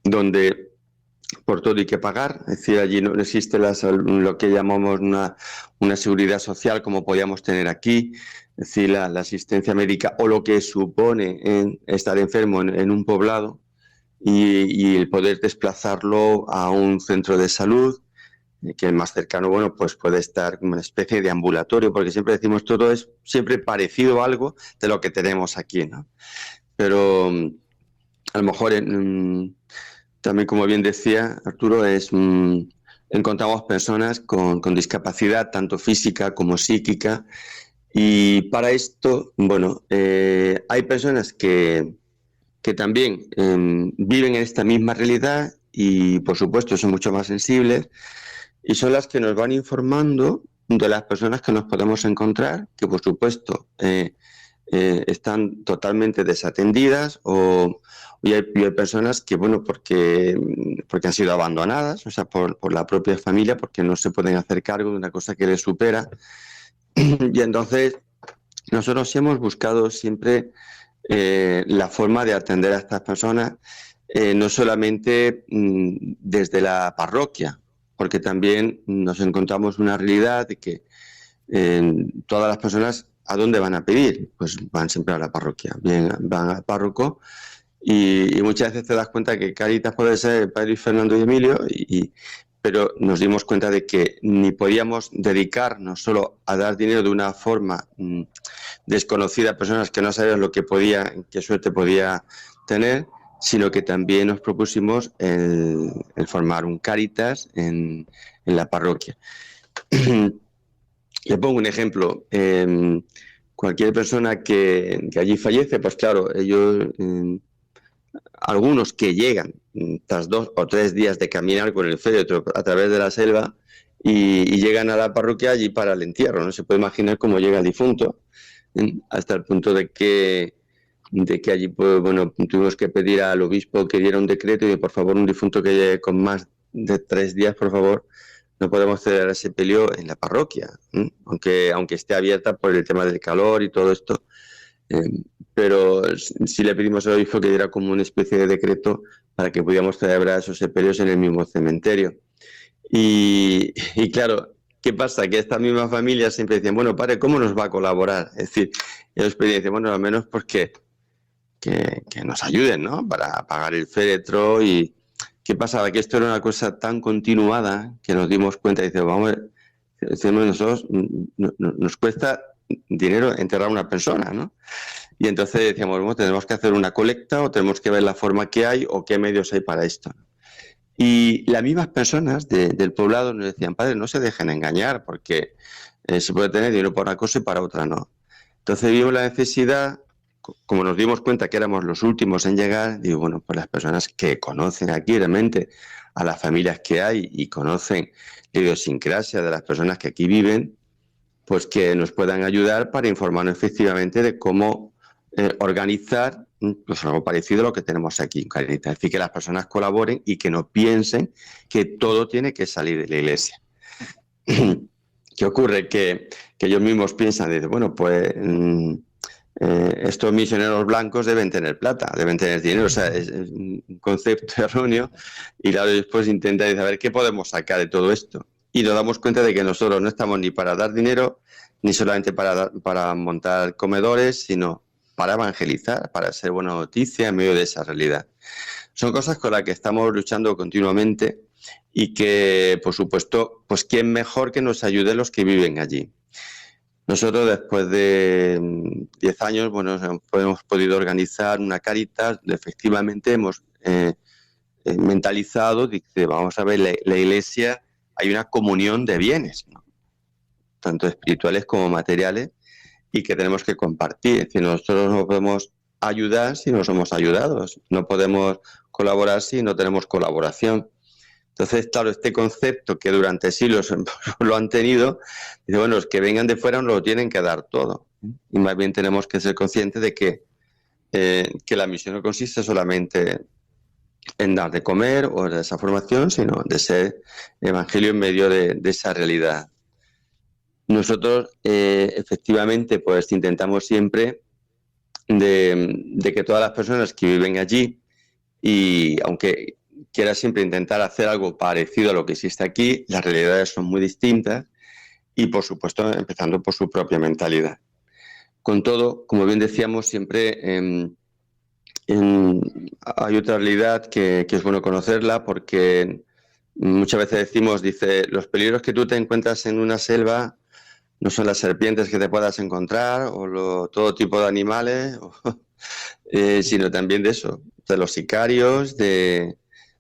donde por todo hay que pagar, es decir, allí no existe lo que llamamos una seguridad social como podíamos tener aquí, es decir, la asistencia médica o lo que supone estar enfermo en un poblado y el poder desplazarlo a un centro de salud, que el más cercano, bueno, pues puede estar como una especie de ambulatorio, porque siempre decimos todo es siempre parecido a algo de lo que tenemos aquí, ¿no? Pero a lo mejor también, como bien decía Arturo, encontramos personas con discapacidad, tanto física como psíquica, y para esto, bueno, hay personas que también viven en esta misma realidad y, por supuesto, son mucho más sensibles y son las que nos van informando de las personas que nos podemos encontrar, que, por supuesto, están totalmente desatendidas y hay personas que, bueno, porque han sido abandonadas, o sea, por la propia familia, porque no se pueden hacer cargo de una cosa que les supera. Y entonces nosotros hemos buscado siempre la forma de atender a estas personas, no solamente desde la parroquia, porque también nos encontramos una realidad de que todas las personas, ¿a dónde van a pedir? Pues van siempre a la parroquia, bien, van al párroco y muchas veces te das cuenta que Cáritas puede ser el Padre Fernando y Emilio, pero nos dimos cuenta de que ni podíamos dedicarnos solo a dar dinero de una forma desconocida a personas que no sabían qué suerte podía tener, sino que también nos propusimos el formar un Cáritas en la parroquia. Le pongo un ejemplo. Cualquier persona que allí fallece, pues claro, ellos, algunos que llegan tras 2 o 3 días de caminar con el féretro a través de la selva y llegan a la parroquia allí para el entierro, no se puede imaginar cómo llega el difunto, hasta el punto de que allí, pues, bueno, tuvimos que pedir al obispo que diera un decreto y de, por favor, un difunto que llegue con más de 3 días, por favor, no podemos celebrar ese sepelio en la parroquia, aunque esté abierta por el tema del calor y todo esto. Pero sí le pedimos al obispo que diera como una especie de decreto para que pudiéramos celebrar esos sepelios en el mismo cementerio. Y claro, ¿qué pasa? Que esta misma familia siempre decían, bueno, padre, ¿cómo nos va a colaborar? Es decir, ellos pedían, bueno, al menos porque que nos ayuden, ¿no? Para pagar el féretro. Y ¿qué pasaba? Que esto era una cosa tan continuada que nos dimos cuenta y dice, vamos a ver, nosotros nos cuesta dinero enterrar a una persona, ¿no? Y entonces decíamos, bueno, tenemos que hacer una colecta o tenemos que ver la forma que hay o qué medios hay para esto. Y las mismas personas del poblado nos decían, padre, no se dejen engañar, porque se puede tener dinero para una cosa y para otra no. Entonces vimos la necesidad, como nos dimos cuenta que éramos los últimos en llegar, digo, bueno, pues las personas que conocen aquí realmente a las familias que hay y conocen la idiosincrasia de las personas que aquí viven, pues que nos puedan ayudar para informarnos efectivamente de cómo organizar pues algo parecido a lo que tenemos aquí en Caritas. Es decir, que las personas colaboren y que no piensen que todo tiene que salir de la iglesia. ¿Qué ocurre? Que ellos mismos piensan, dicen, bueno, pues estos misioneros blancos deben tener plata, deben tener dinero, o sea, es un concepto erróneo, y claro, después intentan decir, a ver, ¿qué podemos sacar de todo esto? Y nos damos cuenta de que nosotros no estamos ni para dar dinero, ni solamente para montar comedores, sino para evangelizar, para ser buena noticia en medio de esa realidad. Son cosas con las que estamos luchando continuamente y que, por supuesto, pues quién mejor que nos ayude los que viven allí. Nosotros después de 10 años, bueno, hemos podido organizar una Caritas, efectivamente hemos mentalizado, dice, vamos a ver, la iglesia, hay una comunión de bienes, ¿no? Tanto espirituales como materiales, y que tenemos que compartir. Es decir, nosotros no podemos ayudar si no somos ayudados, no podemos colaborar si no tenemos colaboración. Entonces, claro, este concepto que durante siglos lo han tenido, dice, bueno, los que vengan de fuera nos lo tienen que dar todo. Y más bien tenemos que ser conscientes de que la misión no consiste solamente en dar de comer o de esa formación, sino de ser evangelio en medio de esa realidad. Nosotros, efectivamente, pues intentamos siempre de que todas las personas que viven allí, y aunque quiera siempre intentar hacer algo parecido a lo que existe aquí, las realidades son muy distintas y, por supuesto, empezando por su propia mentalidad. Con todo, como bien decíamos, siempre hay otra realidad que es bueno conocerla, porque muchas veces decimos, dice, los peligros que tú te encuentras en una selva no son las serpientes que te puedas encontrar o todo tipo de animales, sino también de eso, de los sicarios, de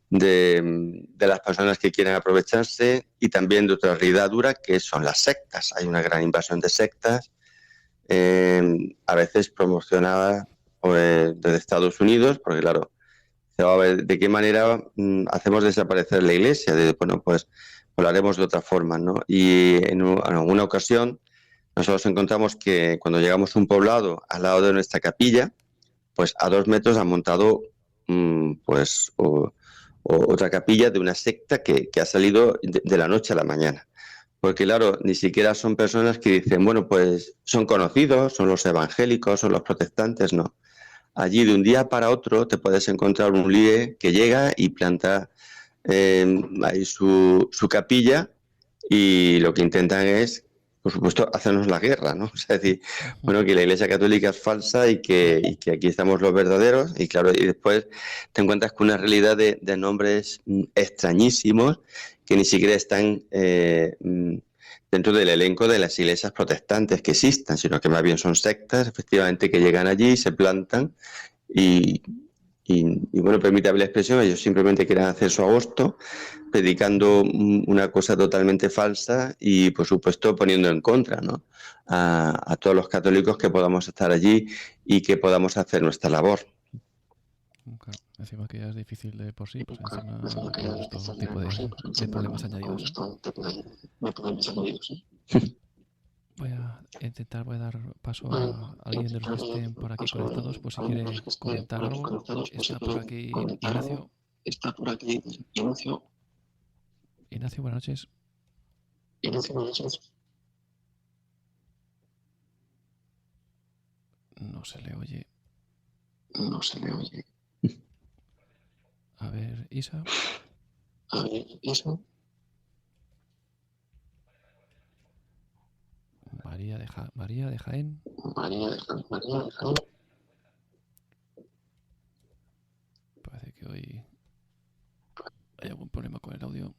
las personas que quieren aprovecharse, y también de otra realidad dura que son las sectas. Hay una gran invasión de sectas, a veces promocionadas desde Estados Unidos, porque claro, se va a ver de qué manera hacemos desaparecer la iglesia. Bueno, pues lo haremos de otra forma, ¿no? Y en alguna ocasión nosotros encontramos que cuando llegamos a un poblado al lado de nuestra capilla, pues a 2 metros han montado pues otra capilla de una secta que ha salido de la noche a la mañana. Porque claro, ni siquiera son personas que dicen, bueno, pues son conocidos, son los evangélicos, son los protestantes, no. Allí de un día para otro te puedes encontrar un líder que llega y planta ahí su capilla, y lo que intentan es, por supuesto, hacernos la guerra, ¿no? O sea, es decir, bueno, que la Iglesia Católica es falsa y que aquí estamos los verdaderos, y claro, y después te encuentras con una realidad de nombres extrañísimos que ni siquiera están dentro del elenco de las iglesias protestantes que existan, sino que más bien son sectas, efectivamente, que llegan allí, se plantan y, bueno, permítame la expresión, ellos simplemente quieren hacer su agosto, predicando una cosa totalmente falsa y, por supuesto, poniendo en contra, ¿no?, a todos los católicos que podamos estar allí y que podamos hacer nuestra labor. Claro, encima que ya es difícil de por sí, pues encima le pones todo tipo de problemas añadidos, ¿eh? Voy a dar paso a alguien de los que estén por aquí conectados, por si quiere comentar algo. Está por aquí Ignacio. Ignacio, buenas noches. No se le oye. A ver, Isa. María de Jaén. Parece que hoy hay algún problema con el audio.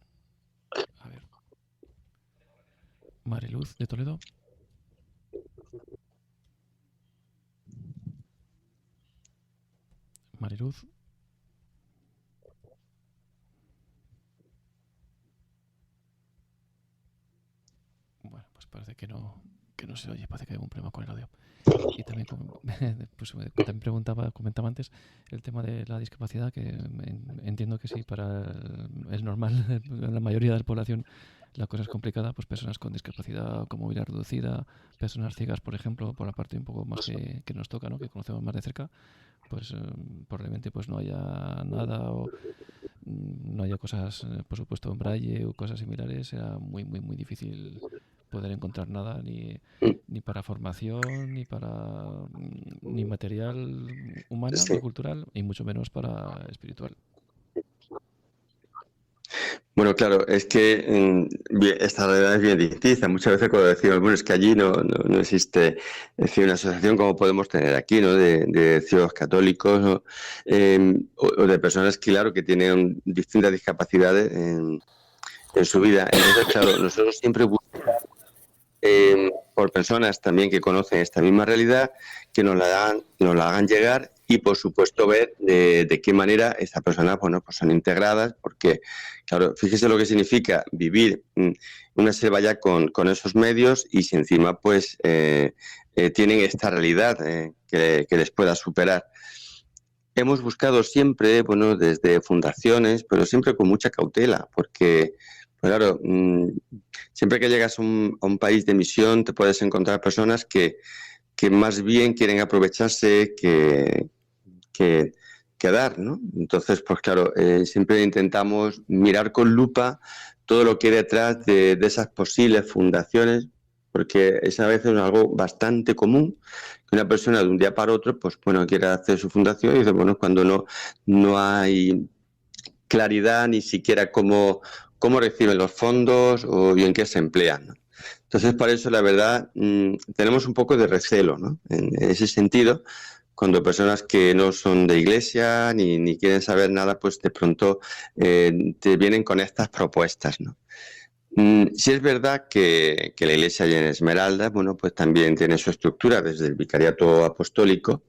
A ver. Mariluz de Toledo. Mariluz. Pues parece que no se oye, parece que hay un problema con el audio. Y también, pues, también comentaba antes el tema de la discapacidad, que entiendo que sí, es normal, en la mayoría de la población la cosa es complicada, pues personas con discapacidad con movilidad reducida, personas ciegas, por ejemplo, por la parte un poco más que nos toca, ¿no? Que conocemos más de cerca, pues probablemente pues no haya nada o no haya cosas, por supuesto, en braille o cosas similares. Era muy, muy, muy difícil poder encontrar nada, ni para formación, ni material humano, Sí. ni cultural, y mucho menos para espiritual. Bueno, claro, es que esta realidad es bien distinta. Muchas veces cuando decimos, bueno, es que allí no existe, es decir, una asociación como podemos tener aquí, ¿no? De ciegos católicos, ¿no? O de personas, claro, que tienen distintas discapacidades en su vida. Entonces, claro, nosotros siempre buscamos por personas también que conocen esta misma realidad, que nos la hagan llegar y, por supuesto, ver de qué manera estas personas, bueno, pues son integradas, porque, claro, fíjese lo que significa vivir una selva ya con esos medios y si encima, pues, tienen esta realidad que les pueda superar. Hemos buscado siempre, bueno, desde fundaciones, pero siempre con mucha cautela, porque, pues claro, siempre que llegas a un país de misión te puedes encontrar personas que más bien quieren aprovecharse que, que dar, ¿no? Entonces, pues claro, siempre intentamos mirar con lupa todo lo que hay detrás de esas posibles fundaciones, porque es a veces algo bastante común que una persona de un día para otro, pues bueno, quiere hacer su fundación y dice, bueno, cuando no hay claridad ni siquiera cómo reciben los fondos y en qué se emplean, ¿no? Entonces, por eso, la verdad, tenemos un poco de recelo, ¿no? En ese sentido, cuando personas que no son de iglesia ni quieren saber nada, pues de pronto te vienen con estas propuestas, ¿no? Sí es verdad que la iglesia allí en Esmeralda, bueno, pues también tiene su estructura desde el vicariato apostólico,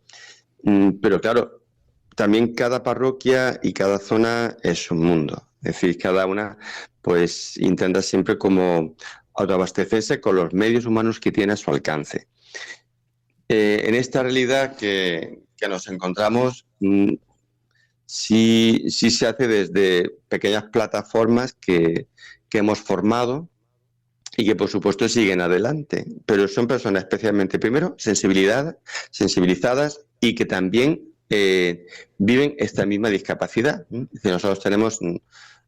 pero claro, también cada parroquia y cada zona es un mundo. Es decir, cada una pues intenta siempre como autoabastecerse con los medios humanos que tiene a su alcance. En esta realidad que nos encontramos, sí se hace desde pequeñas plataformas que hemos formado y que por supuesto siguen adelante, pero son personas especialmente, primero, sensibilizadas y que también viven esta misma discapacidad. Es decir, nosotros tenemos,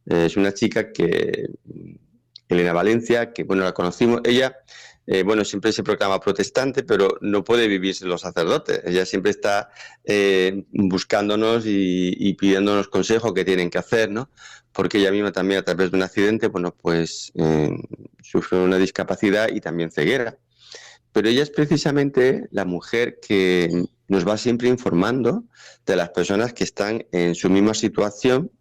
es una chica Elena Valencia, que bueno, la conocimos, ella, bueno, siempre se proclama protestante, pero no puede vivir sin los sacerdotes. Ella siempre está buscándonos y pidiéndonos consejos que tienen que hacer, ¿no? Porque ella misma también a través de un accidente, bueno, pues sufrió una discapacidad y también ceguera. Pero ella es precisamente la mujer que nos va siempre informando de las personas que están en su misma situación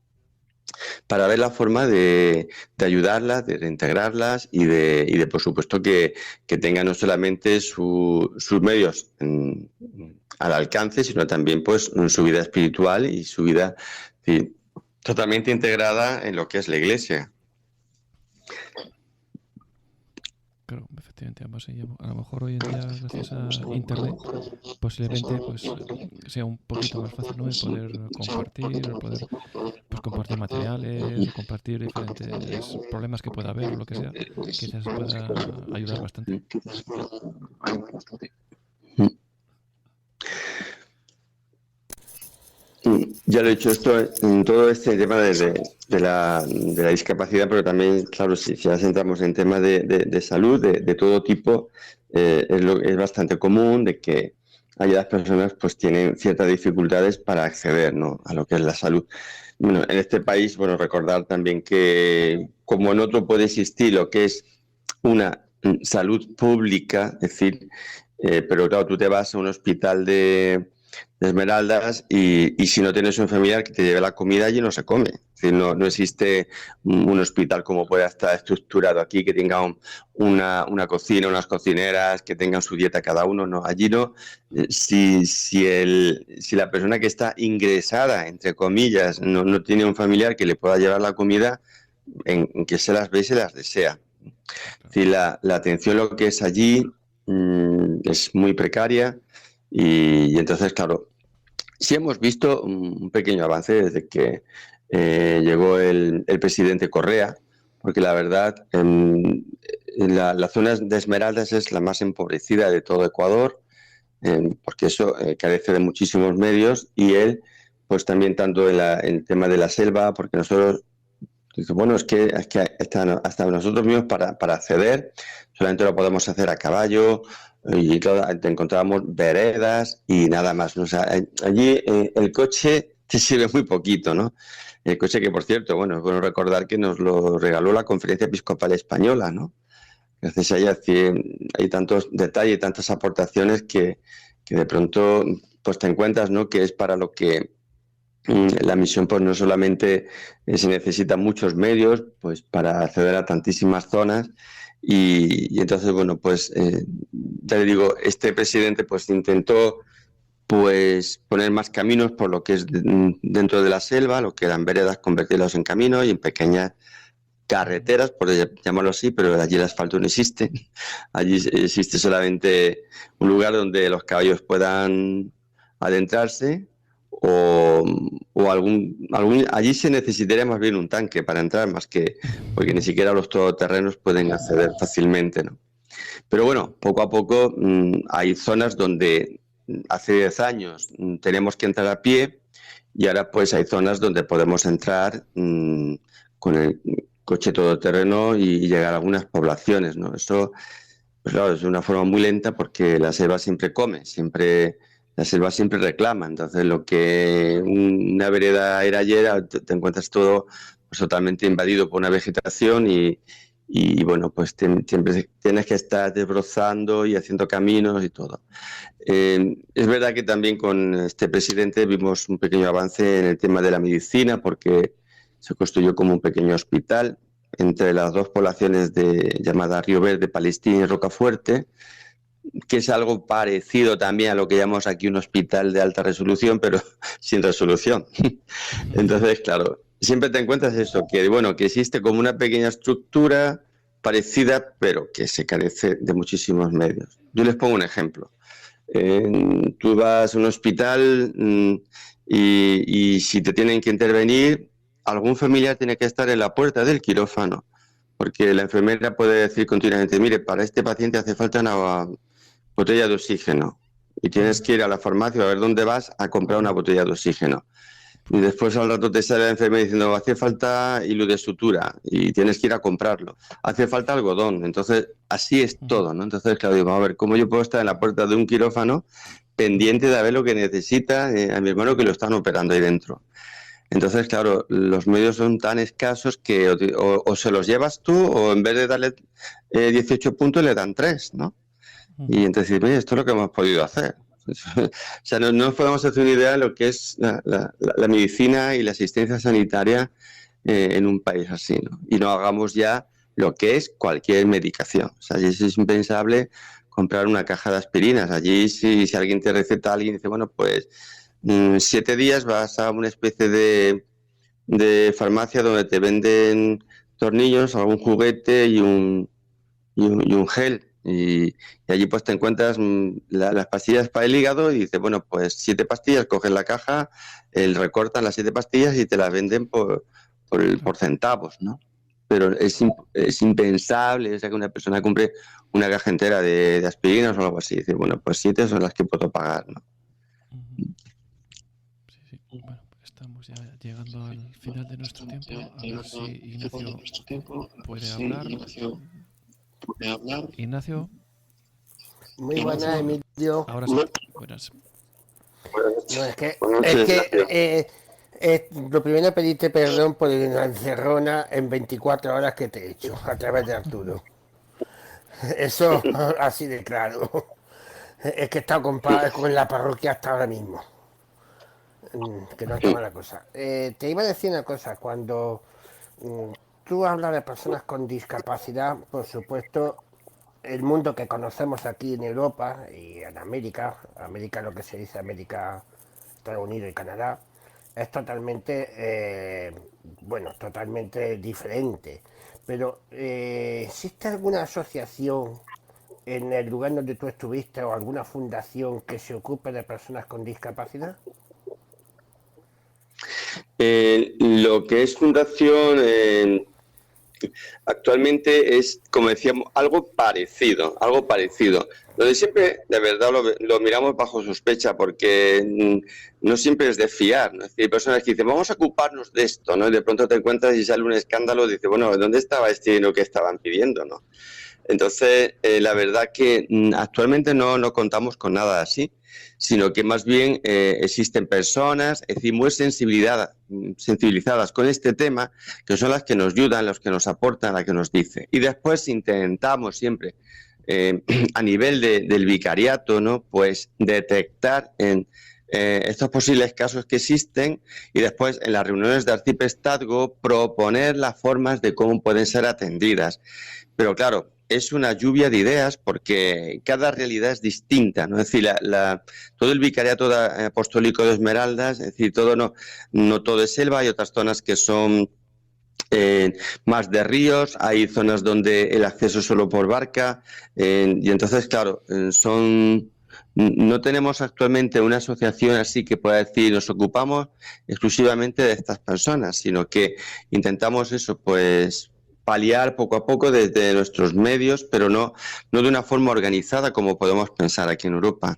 para ver la forma de ayudarlas, de reintegrarlas y de por supuesto, que tengan no solamente sus medios al alcance, sino también pues su vida espiritual y su vida totalmente integrada en lo que es la Iglesia. Claro, efectivamente, ambas. A lo mejor hoy en día, gracias a Internet, posiblemente pues sea un poquito más fácil, ¿no? El poder compartir, el poder pues compartir materiales o compartir diferentes problemas que pueda haber o lo que sea, quizás pueda ayudar bastante. Ya lo he dicho, esto en todo este tema de la discapacidad, pero también, claro, si ya entramos en temas de salud, de todo tipo, es bastante común de que las personas pues tienen ciertas dificultades para acceder, ¿no?, a lo que es la salud. Bueno, en este país, bueno, recordar también que como en otro puede existir lo que es una salud pública, es decir, pero claro, tú te vas a un hospital de Esmeraldas y si no tienes un familiar que te lleve la comida, allí no se come. Es decir, no existe un hospital como pueda estar estructurado aquí, que tenga una cocina, unas cocineras, que tengan su dieta cada uno. No, allí no. Si la persona que está ingresada, entre comillas, no tiene un familiar que le pueda llevar la comida, en que se las ve y se las desea. Sí, la atención lo que es allí es muy precaria y entonces, claro, sí hemos visto un pequeño avance desde que llegó el presidente Correa, porque la verdad, la zona de Esmeraldas es la más empobrecida de todo Ecuador, porque eso carece de muchísimos medios y él, pues también tanto en el tema de la selva, porque nosotros, dice, bueno, es que hasta nosotros mismos para acceder solamente lo podemos hacer a caballo y todo, encontrábamos veredas y nada más, ¿no? O sea, allí el coche te sirve muy poquito, ¿no? El coche que, por cierto, bueno, es bueno recordar que nos lo regaló la Conferencia Episcopal Española, ¿no? Gracias a ella hay tantos detalles, tantas aportaciones que de pronto pues te encuentras, ¿no? Que es para lo que la misión pues no solamente se necesitan muchos medios pues para acceder a tantísimas zonas y entonces bueno pues ya le digo, este presidente pues intentó pues poner más caminos por lo que es dentro de la selva, lo que eran veredas, convertirlos en caminos y en pequeñas carreteras, por llamarlo así, pero allí el asfalto no existe. Allí existe solamente un lugar donde los caballos puedan adentrarse o allí se necesitaría más bien un tanque para entrar, más que porque ni siquiera los todoterrenos pueden acceder fácilmente, ¿no? Pero bueno, poco a poco hay zonas donde hace 10 años tenemos que entrar a pie y ahora pues hay zonas donde podemos entrar con el coche todoterreno y llegar a algunas poblaciones, ¿no? Eso, pues claro, es una forma muy lenta porque la selva siempre come, la selva siempre reclama. Entonces, lo que una vereda era ayer, te encuentras todo pues, totalmente invadido por una vegetación y bueno, pues siempre tienes que estar desbrozando y haciendo caminos y todo. Es verdad que también con este presidente vimos un pequeño avance en el tema de la medicina porque se construyó como un pequeño hospital entre las dos poblaciones llamadas Río Verde, Palestina y Rocafuerte, que es algo parecido también a lo que llamamos aquí un hospital de alta resolución, pero sin resolución. Entonces, claro, siempre te encuentras eso, que bueno, que existe como una pequeña estructura parecida, pero que se carece de muchísimos medios. Yo les pongo un ejemplo. Tú vas a un hospital y si te tienen que intervenir, algún familiar tiene que estar en la puerta del quirófano, porque la enfermera puede decir continuamente, mire, para este paciente hace falta una botella de oxígeno y tienes que ir a la farmacia a ver dónde vas a comprar una botella de oxígeno. Y después al rato te sale la enfermera diciendo, hace falta hilo de sutura y tienes que ir a comprarlo. Hace falta algodón. Entonces, así es todo, ¿no? Entonces, claro, digo, vamos a ver, ¿cómo yo puedo estar en la puerta de un quirófano pendiente de ver lo que necesita a mi hermano que lo están operando ahí dentro? Entonces, claro, los medios son tan escasos que o se los llevas tú o en vez de darle 18 puntos le dan 3, ¿no? Y entonces, oye, esto es lo que hemos podido hacer. O sea, no nos podemos hacer una idea de lo que es la medicina y la asistencia sanitaria en un país así, ¿no? Y no hagamos ya lo que es cualquier medicación. O sea, allí es impensable comprar una caja de aspirinas. Allí, si alguien te receta, alguien dice, bueno, pues 7 días vas a una especie de farmacia donde te venden tornillos, algún juguete y un gel. Y allí pues te encuentras las pastillas para el hígado y dices, bueno, pues 7 pastillas, coges la caja, recortan las 7 pastillas y te las venden por centavos, ¿no? Pero es impensable, o sea, que una persona compre una caja entera de aspirinas o algo así. Dice, bueno, pues 7 son las que puedo pagar, ¿no? Sí, sí. Bueno, estamos ya llegando al final de nuestro tiempo. A ver si Ignacio puede hablar. Ignacio. Muy buenas, Emilio. Ahora sí. Buenas. No, es que lo primero pedirte perdón por la encerrona en 24 horas que te he hecho a través de Arturo. Eso así de claro. Es que he estado con la parroquia hasta ahora mismo. Que no está mala cosa. Te iba a decir una cosa. Cuando tú hablas de personas con discapacidad, por supuesto, el mundo que conocemos aquí en Europa y en América lo que se dice América, Estados Unidos y Canadá, es totalmente, bueno, totalmente diferente. Pero, ¿existe alguna asociación en el lugar donde tú estuviste o alguna fundación que se ocupe de personas con discapacidad? Lo que es fundación actualmente es, como decíamos, algo parecido, algo parecido. Donde siempre, de verdad, lo miramos bajo sospecha porque no siempre es de fiar, ¿no? Es decir, hay personas que dicen, vamos a ocuparnos de esto, ¿no? Y de pronto te encuentras y sale un escándalo y dices, bueno, ¿dónde estaba este dinero que estaban pidiendo, no? Entonces, la verdad que actualmente no contamos con nada así, sino que más bien existen personas, es decir, muy sensibilizadas con este tema, que son las que nos ayudan, las que nos aportan, las que nos dicen. Y después intentamos siempre, a nivel del vicariato, ¿no? Pues detectar estos posibles casos que existen y después en las reuniones de arciprestazgo proponer las formas de cómo pueden ser atendidas. Pero claro, es una lluvia de ideas porque cada realidad es distinta, ¿no? Es decir, todo el vicariato apostólico de Esmeraldas, es decir, no todo es selva, hay otras zonas que son más de ríos, hay zonas donde el acceso es solo por barca, y entonces, claro, no tenemos actualmente una asociación así que pueda decir nos ocupamos exclusivamente de estas personas, sino que intentamos eso, pues paliar poco a poco desde nuestros medios, pero no de una forma organizada como podemos pensar aquí en Europa.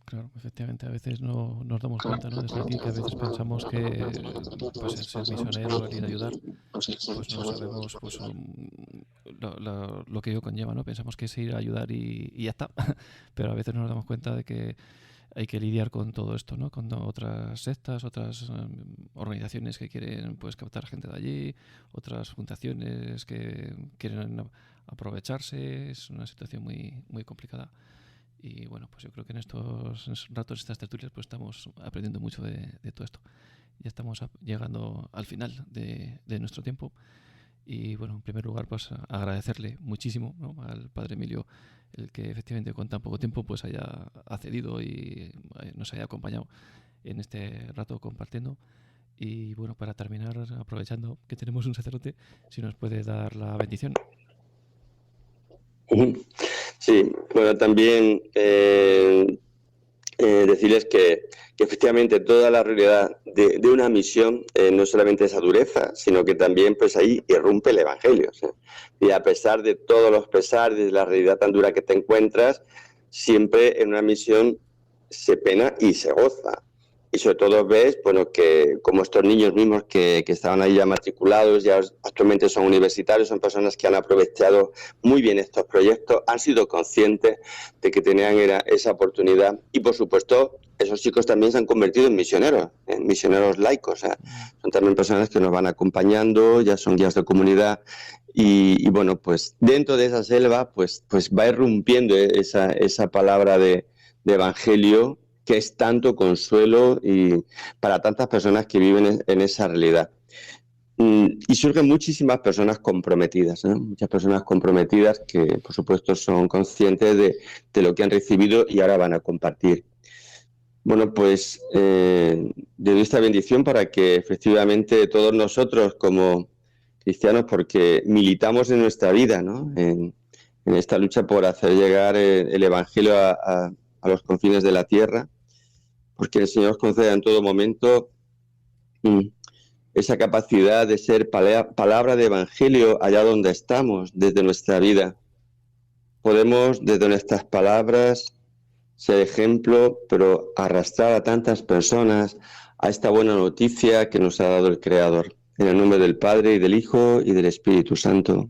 Claro, efectivamente, a veces no nos damos cuenta, ¿no? Desde aquí que a veces pensamos que pues el ser misionero, el ir a ayudar, pues no sabemos pues lo que ello conlleva, ¿no? Pensamos que es ir a ayudar y ya está, pero a veces no nos damos cuenta de que hay que lidiar con todo esto, ¿no? Con otras sectas, otras organizaciones que quieren pues captar gente de allí, otras fundaciones que quieren aprovecharse. Es una situación muy complicada. Y bueno, pues yo creo que en estos ratos, estas tertulias, pues estamos aprendiendo mucho de todo esto. Ya estamos llegando al final de nuestro tiempo. Y bueno, en primer lugar, pues agradecerle muchísimo, ¿no? Al padre Emilio, el que efectivamente con tan poco tiempo pues haya accedido y nos haya acompañado en este rato compartiendo. Y bueno, para terminar, aprovechando que tenemos un sacerdote, si nos puede dar la bendición. Sí, bueno, también decirles que efectivamente toda la realidad de una misión no solamente esa dureza, sino que también pues ahí irrumpe el Evangelio. ¿Sí? Y a pesar de todos los pesares, de la realidad tan dura que te encuentras, siempre en una misión se pena y se goza. Y sobre todo ves, bueno, que como estos niños mismos que estaban ahí ya matriculados, ya actualmente son universitarios, son personas que han aprovechado muy bien estos proyectos, han sido conscientes de que tenían esa oportunidad y, por supuesto, esos chicos también se han convertido en misioneros laicos. O sea, son también personas que nos van acompañando, ya son guías de comunidad y bueno, pues dentro de esa selva pues va irrumpiendo esa palabra de evangelio, que es tanto consuelo y para tantas personas que viven en esa realidad. Y surgen muchísimas personas comprometidas, ¿no? Muchas personas comprometidas que, por supuesto, son conscientes de lo que han recibido y ahora van a compartir. Bueno, pues doy esta bendición para que efectivamente todos nosotros como cristianos, porque militamos en nuestra vida, ¿no? En esta lucha por hacer llegar el Evangelio a los confines de la tierra, porque el Señor nos conceda en todo momento esa capacidad de ser palabra de Evangelio allá donde estamos, desde nuestra vida. Podemos, desde nuestras palabras, ser ejemplo, pero arrastrar a tantas personas a esta buena noticia que nos ha dado el Creador. En el nombre del Padre, y del Hijo, y del Espíritu Santo.